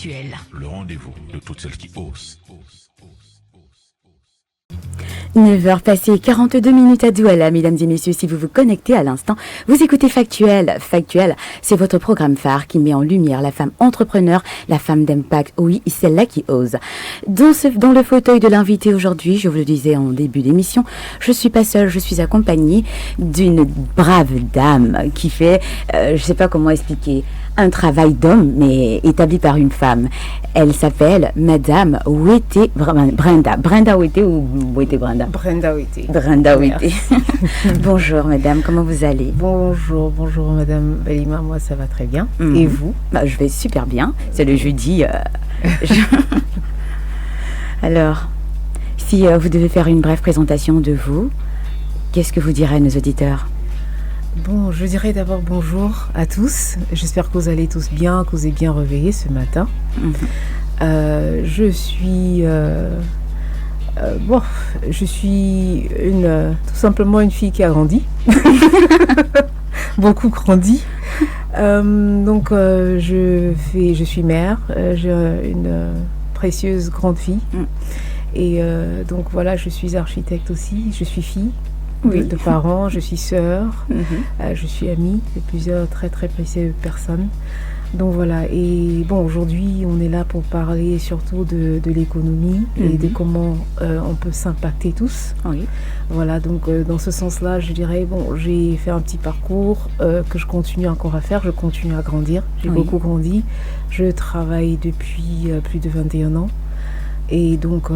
Factuel. Le rendez-vous de toutes celles qui osent. 9h passées 42 minutes à Douala, mesdames et messieurs, si vous vous connectez à l'instant, vous écoutez Factuel. Factuel, c'est votre programme phare qui met en lumière la femme entrepreneur, la femme d'impact, oui, celle-là qui ose. Dans le fauteuil de l'invité aujourd'hui, je vous le disais en début d'émission, je suis pas seule, je suis accompagnée d'une brave dame qui fait, je sais pas comment expliquer, un travail d'homme, mais établi par une femme. Elle s'appelle Madame Ouété Brenda. Brenda Ouété ou Ouété Brenda? Brenda Ouété. Brenda Ouété. Bonjour Madame, comment vous allez? Bonjour Madame Balima, moi ça va très bien. Et vous? Je vais super bien, c'est le jeudi. Alors, si vous devez faire une brève présentation de vous, qu'est-ce que vous direz à nos auditeurs? Bon, je dirais d'abord bonjour à tous. J'espère que vous allez tous bien, que vous êtes bien réveillés ce matin. Je suis tout simplement une fille qui a grandi. Beaucoup grandi. Je suis mère. J'ai une précieuse grande fille. Et donc voilà, je suis architecte aussi. Je suis fille. Oui. De parents, je suis sœur, je suis amie de plusieurs très très précieuses personnes. Donc voilà, et bon, aujourd'hui on est là pour parler surtout de l'économie et de comment on peut s'impacter tous. Oui. Voilà, donc dans ce sens-là, je dirais, bon, j'ai fait un petit parcours que je continue encore à faire, je continue à grandir, j'ai beaucoup grandi, je travaille depuis plus de 21 ans. Et donc,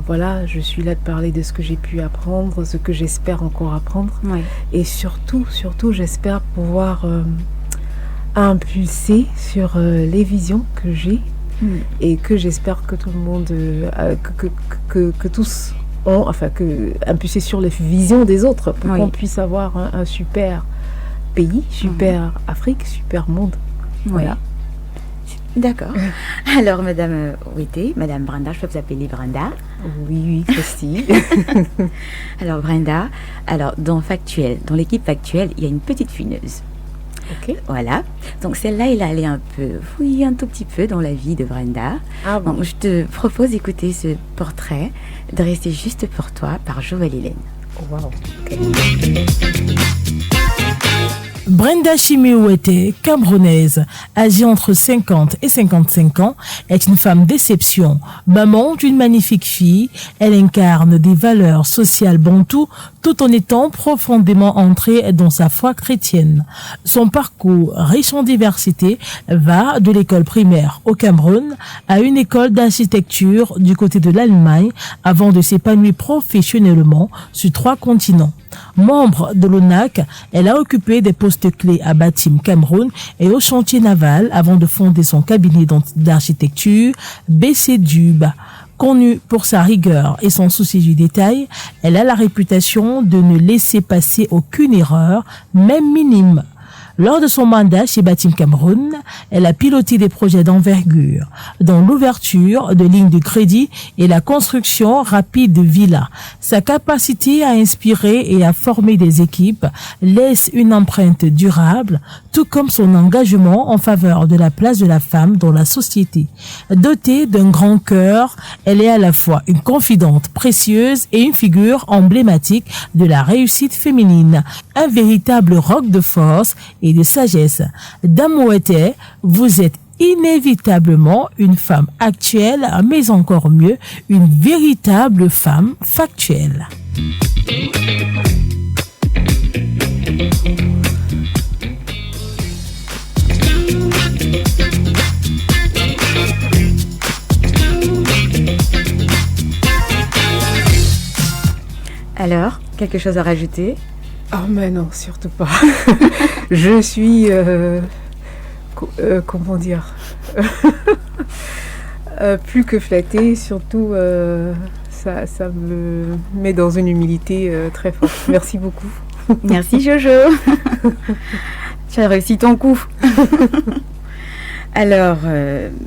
voilà, je suis là de parler de ce que j'ai pu apprendre, ce que j'espère encore apprendre. Oui. Et surtout, j'espère pouvoir impulser sur les visions que j'ai et que j'espère que tout le monde, que tous ont, enfin, impulser sur les visions des autres pour qu'on puisse avoir un super pays, super Afrique, super monde. Voilà. D'accord. Alors, Madame Ouété, Madame Brenda, je peux vous appeler Brenda? Oui, Christy. Alors, Brenda, dans Factuel, dans l'équipe Factuel, il y a une petite fuineuse. Ok. Voilà. Donc, celle-là, elle allait un tout petit peu dans la vie de Brenda. Ah bon. Donc, je te propose d'écouter ce portrait, de rester juste pour toi, par Joël Hélène. Wow. Ok. Brenda Ouété, camerounaise, âgée entre 50 et 55 ans, est une femme d'exception. Maman d'une magnifique fille, elle incarne des valeurs sociales bantoues tout en étant profondément ancrée dans sa foi chrétienne. Son parcours, riche en diversité, va de l'école primaire au Cameroun à une école d'architecture du côté de l'Allemagne avant de s'épanouir professionnellement sur 3 continents. Membre de l'ONAC, elle a occupé des postes clés à Batim, Cameroun et au chantier naval avant de fonder son cabinet d'architecture, BC Dub. Connue pour sa rigueur et son souci du détail, elle a la réputation de ne laisser passer aucune erreur, même minime. Lors de son mandat chez Batim Cameroun, elle a piloté des projets d'envergure, dont l'ouverture de lignes de crédit et la construction rapide de villas. Sa capacité à inspirer et à former des équipes laisse une empreinte durable, tout comme son engagement en faveur de la place de la femme dans la société. Dotée d'un grand cœur, elle est à la fois une confidente précieuse et une figure emblématique de la réussite féminine. Un véritable roc de force et de sagesse. Dame Ouété, vous êtes inévitablement une femme actuelle, mais encore mieux, une véritable femme factuelle. Alors, quelque chose à rajouter? Ah mais non, surtout pas. Je suis, comment dire, plus que flattée, surtout ça me met dans une humilité très forte. Merci beaucoup. Merci Jojo. Tu as réussi ton coup. Alors,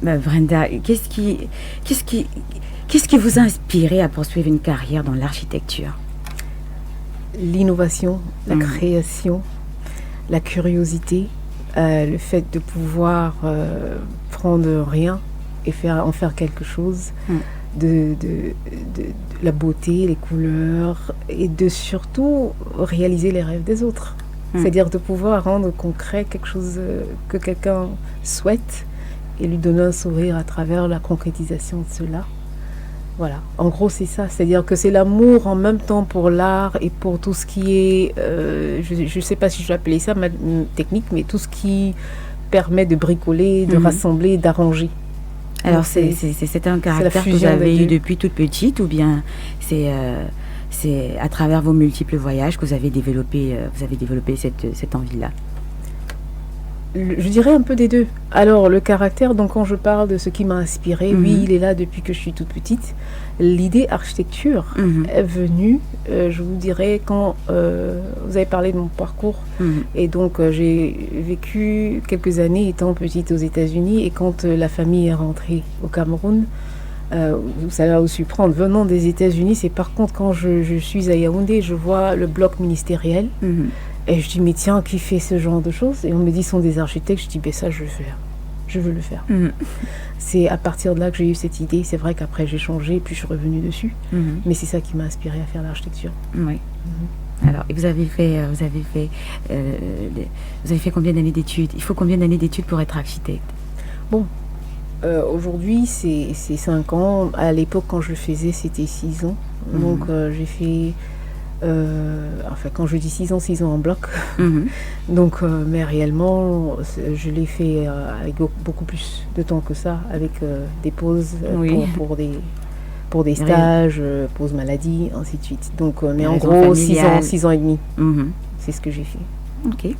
Brenda, qu'est-ce qui vous a inspiré à poursuivre une carrière dans l'architecture? L'innovation, la création, la curiosité, le fait de pouvoir prendre rien et en faire quelque chose de la beauté, les couleurs, et de surtout réaliser les rêves des autres. C'est-à-dire de pouvoir rendre concret quelque chose que quelqu'un souhaite et lui donner un sourire à travers la concrétisation de cela. Voilà, en gros c'est ça, c'est-à-dire que c'est l'amour en même temps pour l'art et pour tout ce qui est, je ne sais pas si je vais appeler ça ma technique, mais tout ce qui permet de bricoler, de rassembler, d'arranger. Alors c'est un caractère que vous avez eu depuis toute petite, ou bien c'est à travers vos multiples voyages que vous avez développé cette envie-là? Je dirais un peu des deux. Alors, le caractère, donc quand je parle de ce qui m'a inspiré, oui, il est là depuis que je suis toute petite. L'idée architecture est venue, je vous dirais, quand vous avez parlé de mon parcours. Et donc, j'ai vécu quelques années étant petite aux États-Unis. Et quand la famille est rentrée au Cameroun, ça va aussi prendre. Venant des États-Unis, c'est par contre quand je suis à Yaoundé, je vois le bloc ministériel. Et je dis, mais tiens, qui fait ce genre de choses? Et on me dit, ce sont des architectes. Je dis, ben ça, je veux faire. Je veux le faire. C'est à partir de là que j'ai eu cette idée. C'est vrai qu'après, j'ai changé, puis je suis revenue dessus. Mais c'est ça qui m'a inspirée à faire l'architecture. Oui. Alors, vous avez fait combien d'années d'études? Il faut combien d'années d'études pour être architecte? Bon, aujourd'hui, c'est 5 ans. À l'époque, quand je le faisais, c'était 6 ans. Donc, j'ai fait... enfin, quand je dis 6 ans en bloc. Donc, mais réellement, je l'ai fait avec beaucoup plus de temps que ça, avec des pauses pour des stages, pauses maladie, ainsi de suite. Donc, mais en gros, 6 ans et demi. C'est ce que j'ai fait. Ok.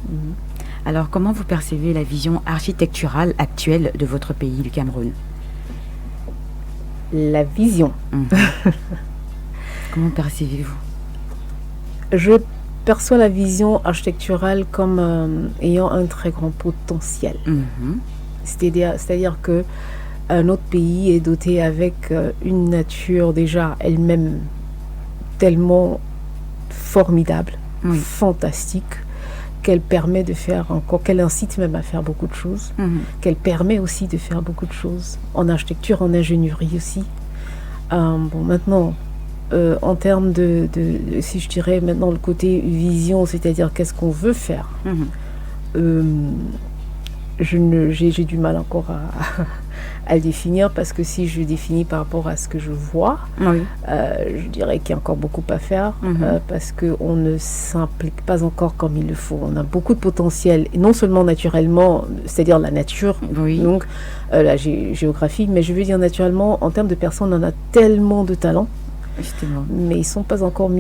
Alors, comment vous percevez la vision architecturale actuelle de votre pays, du Cameroun? La vision. Comment percevez-vous? Je perçois la vision architecturale comme ayant un très grand potentiel. C'est-à-dire que notre pays est doté avec une nature déjà elle-même tellement formidable, fantastique, qu'elle permet de faire encore, qu'elle incite même à faire beaucoup de choses, qu'elle permet aussi de faire beaucoup de choses en architecture, en ingénierie aussi. Bon, maintenant... en termes si je dirais maintenant le côté vision, c'est-à-dire qu'est-ce qu'on veut faire, j'ai du mal encore à le définir, parce que si je définis par rapport à ce que je vois, je dirais qu'il y a encore beaucoup à faire, parce qu'on ne s'implique pas encore comme il le faut. On a beaucoup de potentiel, et non seulement naturellement, c'est-à-dire la nature, donc la géographie, mais je veux dire naturellement, en termes de personnes, on a tellement de talents. Justement. Mais ils ne sont pas encore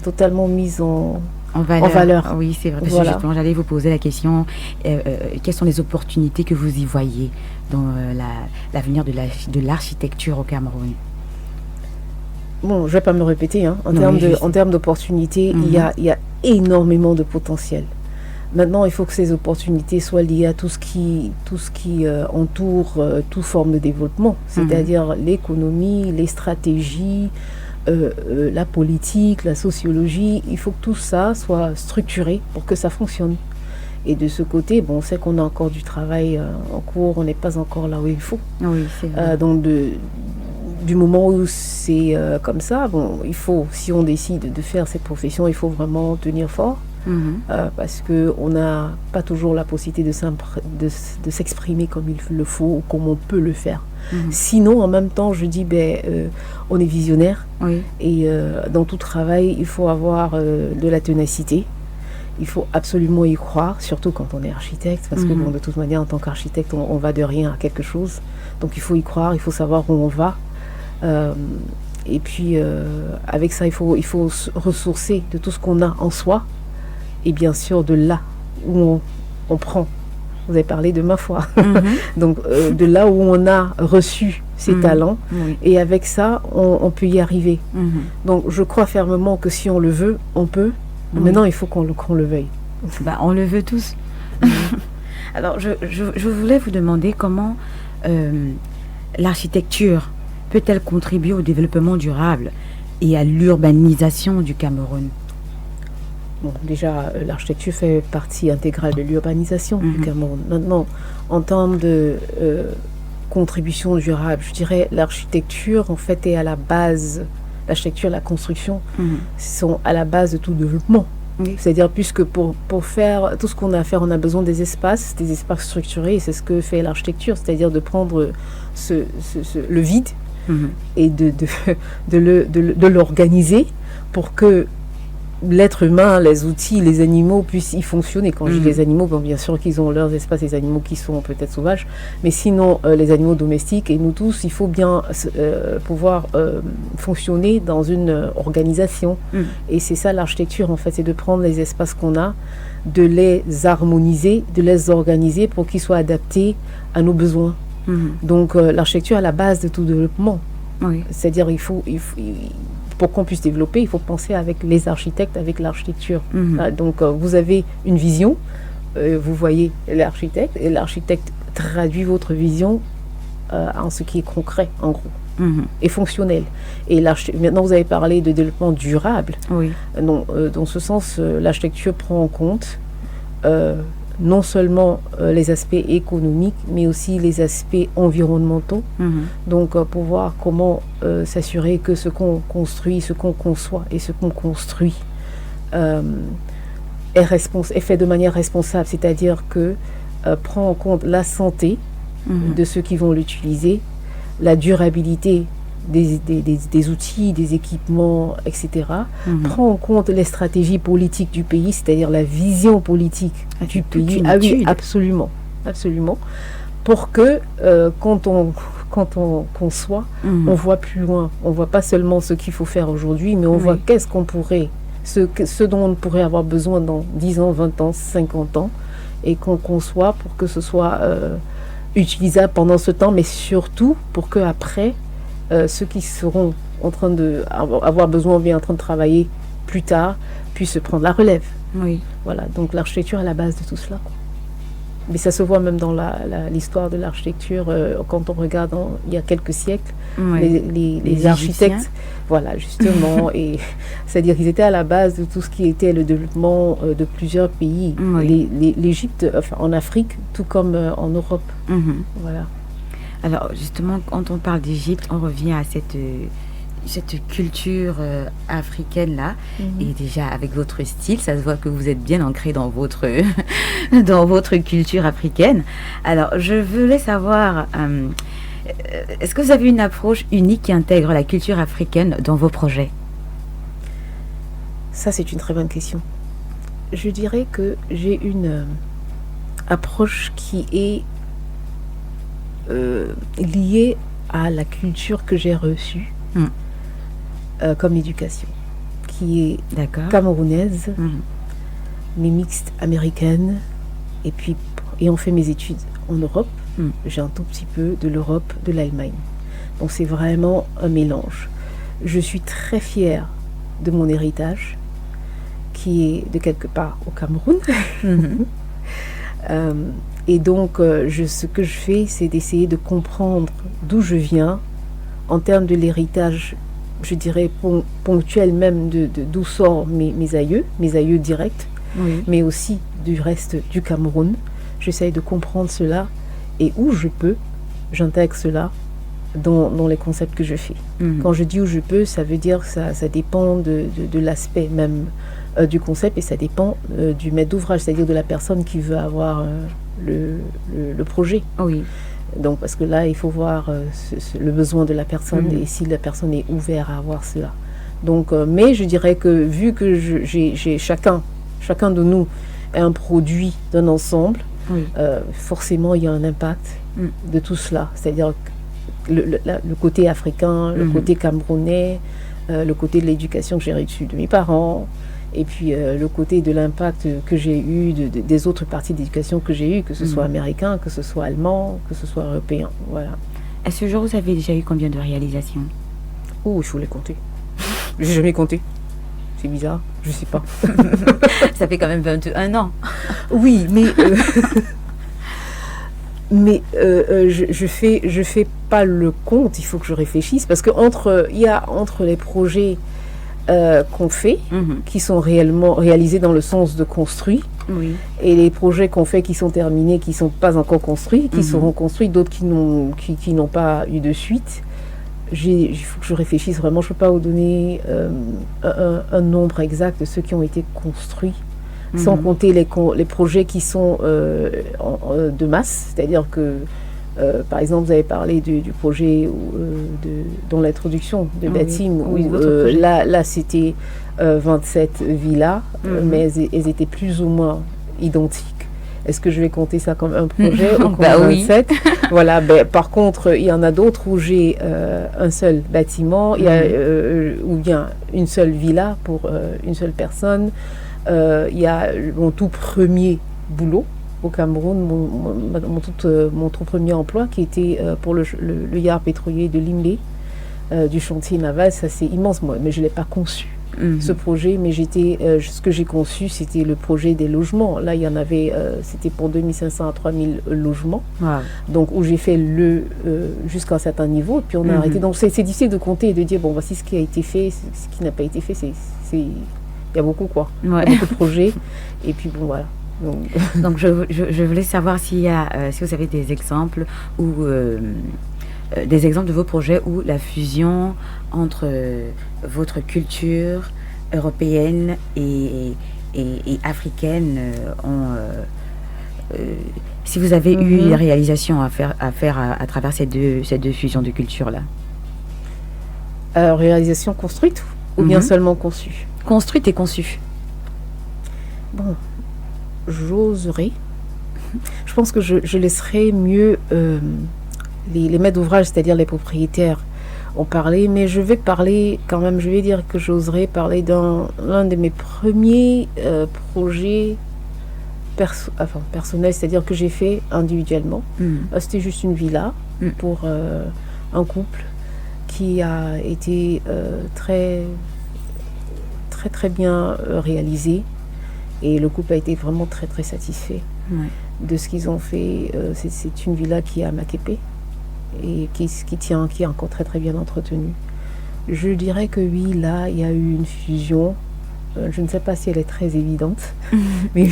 totalement mis en valeur. Oui, c'est vrai. Parce voilà. que justement, j'allais vous poser la question, quelles sont les opportunités que vous y voyez dans l'avenir de l'architecture au Cameroun? Bon, je ne vais pas me répéter. En termes d'opportunités, il y a énormément de potentiel. Maintenant, il faut que ces opportunités soient liées à tout ce qui entoure toute forme de développement, c'est-à-dire l'économie, les stratégies, la politique, la sociologie. Il faut que tout ça soit structuré pour que ça fonctionne. Et de ce côté, bon, on sait qu'on a encore du travail en cours, on n'est pas encore là où il faut. Oui, c'est vrai. Donc, du moment où c'est comme ça, bon, il faut, si on décide de faire cette profession, il faut vraiment tenir fort. Parce qu'on n'a pas toujours la possibilité de s'exprimer comme il le faut ou comme on peut le faire. Sinon, en même temps, je dis, on est visionnaire. Et dans tout travail, il faut avoir de la ténacité. Il faut absolument y croire, surtout quand on est architecte, parce que bon, de toute manière, en tant qu'architecte, on va de rien à quelque chose. Donc il faut y croire, il faut savoir où on va. Et puis, avec ça, il faut se ressourcer de tout ce qu'on a en soi. Et bien sûr, de là où on prend. Vous avez parlé de ma foi. Donc, de là où on a reçu ces talents. Et avec ça, on peut y arriver. Donc, je crois fermement que si on le veut, on peut. Maintenant, il faut qu'on le veuille. On le veut tous. Alors, je voulais vous demander comment l'architecture peut-elle contribuer au développement durable et à l'urbanisation du Cameroun? Bon, déjà, l'architecture fait partie intégrale de l'urbanisation du Cameroun. Maintenant, en termes de contribution durable. Je dirais l'architecture, en fait, est à la base. L'architecture, la construction sont à la base de tout développement. Oui. C'est-à-dire, puisque pour faire tout ce qu'on a à faire, on a besoin des espaces structurés, et c'est ce que fait l'architecture, c'est-à-dire de prendre le vide et de l'organiser pour que l'être humain, les outils, les animaux puissent y fonctionner. Quand je dis les animaux, bon, bien sûr qu'ils ont leurs espaces, les animaux qui sont peut-être sauvages, mais sinon les animaux domestiques et nous tous, il faut bien pouvoir fonctionner dans une organisation. Et c'est ça l'architecture en fait, c'est de prendre les espaces qu'on a, de les harmoniser, de les organiser pour qu'ils soient adaptés à nos besoins. Donc l'architecture est à la base de tout développement. Oui. C'est-à-dire pour qu'on puisse développer, il faut penser avec les architectes, avec l'architecture. Donc, vous avez une vision, vous voyez l'architecte, et l'architecte traduit votre vision en ce qui est concret, en gros, et fonctionnel. Et maintenant, vous avez parlé de développement durable. Oui. Dans ce sens, l'architecture prend en compte non seulement les aspects économiques, mais aussi les aspects environnementaux. Donc, pour voir comment s'assurer que ce qu'on construit, ce qu'on conçoit et ce qu'on construit est fait de manière responsable, c'est-à-dire que prend en compte la santé de ceux qui vont l'utiliser, la durabilité des outils, des équipements, etc. Prend en compte les stratégies politiques du pays, c'est-à-dire la vision politique du pays. Ah oui, absolument, absolument. Pour que quand on conçoit, on voit plus loin. On voit pas seulement ce qu'il faut faire aujourd'hui, mais on voit qu'est-ce qu'on pourrait, ce dont on pourrait avoir besoin dans 10 ans, 20 ans, 50 ans, et qu'on conçoit pour que ce soit utilisable pendant ce temps, mais surtout pour que après ceux qui seront en train de avoir besoin ou bien en train de travailler plus tard puissent prendre la relève. Oui. Voilà, donc l'architecture est à la base de tout cela. Mais ça se voit même dans l'histoire de l'architecture, quand on regarde il y a quelques siècles, les architectes, voilà, justement, et c'est-à-dire qu'ils étaient à la base de tout ce qui était le développement de plusieurs pays. L'Égypte, enfin en Afrique, tout comme en Europe. Voilà. Alors justement, quand on parle d'Égypte, on revient à cette culture africaine-là. Et déjà, avec votre style, ça se voit que vous êtes bien ancré dans votre, dans votre culture africaine. Alors, je voulais savoir, est-ce que vous avez une approche unique qui intègre la culture africaine dans vos projets? Ça, c'est une très bonne question. Je dirais que j'ai une approche qui est liée à la culture que j'ai reçue comme éducation, qui est camerounaise, mais mixte américaine, et puis ayant fait mes études en Europe, j'ai un tout petit peu de l'Europe, de l'Allemagne. Donc c'est vraiment un mélange. Je suis très fière de mon héritage, qui est de quelque part au Cameroun. Et donc, ce que je fais, c'est d'essayer de comprendre d'où je viens, en termes de l'héritage, je dirais ponctuel même, d'où sortent mes aïeux directs, mais aussi du reste du Cameroun. J'essaye de comprendre cela, et où je peux, j'intègre cela dans les concepts que je fais. Quand je dis où je peux, ça veut dire que ça dépend de l'aspect même du concept, et ça dépend du maître d'ouvrage, c'est-à-dire de la personne qui veut avoir le projet. Donc, parce que là, il faut voir le besoin de la personne et si la personne est ouverte à avoir cela. Donc, mais je dirais que vu que j'ai chacun de nous est un produit d'un ensemble, forcément, il y a un impact de tout cela. C'est-à-dire le côté africain, le côté camerounais, le côté de l'éducation que j'ai reçue de mes parents, et puis le côté de l'impact que j'ai eu des autres parties d'éducation que j'ai eu, que ce soit américain, que ce soit allemand, que ce soit européen. Voilà. À ce jour, vous avez déjà eu combien de réalisations? Oh, je voulais compter. J'ai jamais compté. C'est bizarre, je sais pas. Ça fait quand même 21 ans. Oui, mais je fais pas le compte. Il faut que je réfléchisse, parce que entre les projets qu'on fait, qui sont réellement réalisés dans le sens de construire, Oui. Et les projets qu'on fait qui sont terminés, qui ne sont pas encore construits, qui seront construits, d'autres qui n'ont pas eu de suite. Il faut que je réfléchisse vraiment. Je ne peux pas vous donner un nombre exact de ceux qui ont été construits, sans compter les projets qui sont de masse. C'est-à-dire que, par exemple, vous avez parlé du projet dans l'introduction de Batim, où là c'était 27 villas, mais elles étaient plus ou moins identiques. Est-ce que je vais compter ça comme un projet ou comme 27 oui. Voilà. Par contre, il y en a d'autres où j'ai un seul bâtiment, où il y a une seule villa pour une seule personne. Il y a mon tout premier boulot au Cameroun, mon tout premier emploi qui était pour le yard pétrolier de Limlé, du chantier naval. Ça, c'est immense, moi, mais je ne l'ai pas conçu. Ce projet, mais ce que j'ai conçu, c'était le projet des logements. Là, il y en avait, c'était pour 2500 à 3000 logements. Wow. Donc, où j'ai fait jusqu'à un certain niveau, et puis on a arrêté. Donc, c'est difficile de compter et de dire, bon, voici ce qui a été fait, ce qui n'a pas été fait. Il y a beaucoup, quoi. Ouais. Il y a beaucoup de projets. Et puis, bon, voilà. Donc, je voulais savoir si vous avez des exemples ou des exemples de vos projets où la fusion entre votre culture européenne et africaine si vous avez eu des réalisations à faire à travers ces deux fusions de culture-là. Réalisation construite ou bien seulement conçue? Construite et conçue. Bon, j'oserais. Je pense que je laisserais mieux les maîtres d'ouvrage, c'est-à-dire les propriétaires, ont parlé, mais je vais parler quand même, je vais dire que j'oserais parler l'un de mes premiers projets personnels, c'est-à-dire que j'ai fait individuellement. C'était juste une villa pour un couple qui a été très bien réalisé, et le couple a été vraiment très très satisfait de ce qu'ils ont fait. C'est une villa qui est à Makepe et qui est encore très très bien entretenue. Je dirais que oui, là il y a eu une fusion. Je ne sais pas si elle est très évidente, mais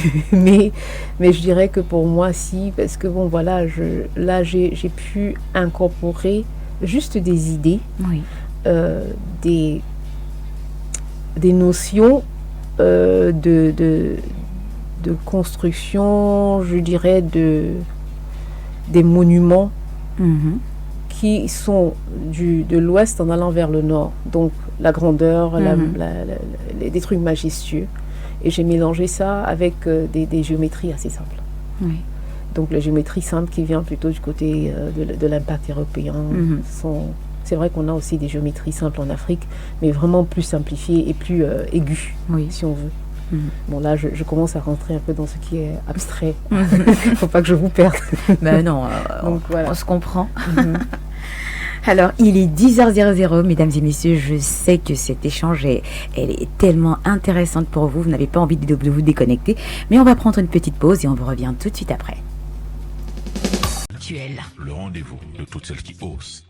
je dirais que pour moi si, parce que bon voilà, j'ai pu incorporer juste des idées, des notions de construction, je dirais des monuments qui sont de l'ouest en allant vers le nord. Donc la grandeur, des trucs majestueux. Et j'ai mélangé ça avec des géométries assez simples. Oui. Donc la géométrie simple qui vient plutôt du côté de l'impact européen. C'est vrai qu'on a aussi des géométries simples en Afrique, mais vraiment plus simplifiées et plus aiguës, si on veut. Bon, là, je commence à rentrer un peu dans ce qui est abstrait. Il ne faut pas que je vous perde. Ben non, donc, voilà. On se comprend. Alors, il est 10h00, mesdames et messieurs. Je sais que cet échange, elle est tellement intéressante pour vous. Vous n'avez pas envie de vous déconnecter. Mais on va prendre une petite pause et on vous revient tout de suite après. Le rendez-vous de toutes celles qui osent.